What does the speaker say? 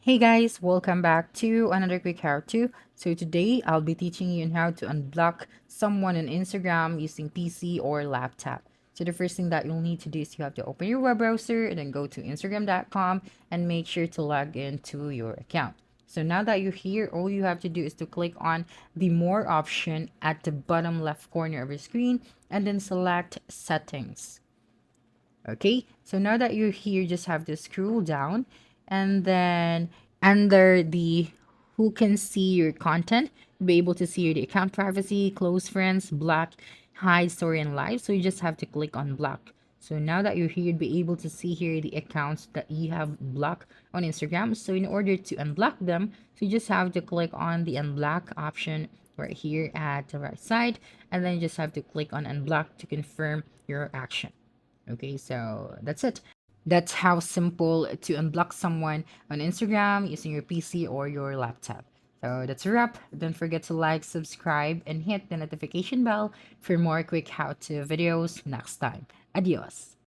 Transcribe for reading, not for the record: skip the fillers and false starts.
Hey guys, welcome back to another quick how-to. So today I'll be teaching you on how to unblock someone on Instagram using PC or laptop. So the first thing that you'll need to do is you have to open your web browser and then go to instagram.com and make sure to log into your account. So now that you're here, all you have to do is to click on the more option at the bottom left corner of your screen and then select settings. Okay, so now that you're here, just have to scroll down and then under the who can see your content, be able to see the account privacy, close friends, block, hide, story, and live. So you just have to click on block. So now that you're here, you'd be able to see here the accounts that you have blocked on Instagram. So in order to unblock them, so you just have to click on the unblock option right here at the right side, and then you just have to click on unblock to confirm your action. Okay, so that's it. That's how simple to unblock someone on Instagram using your PC or your laptop. So that's a wrap. Don't forget to like, subscribe, and hit the notification bell for more quick how to videos next time. Adios.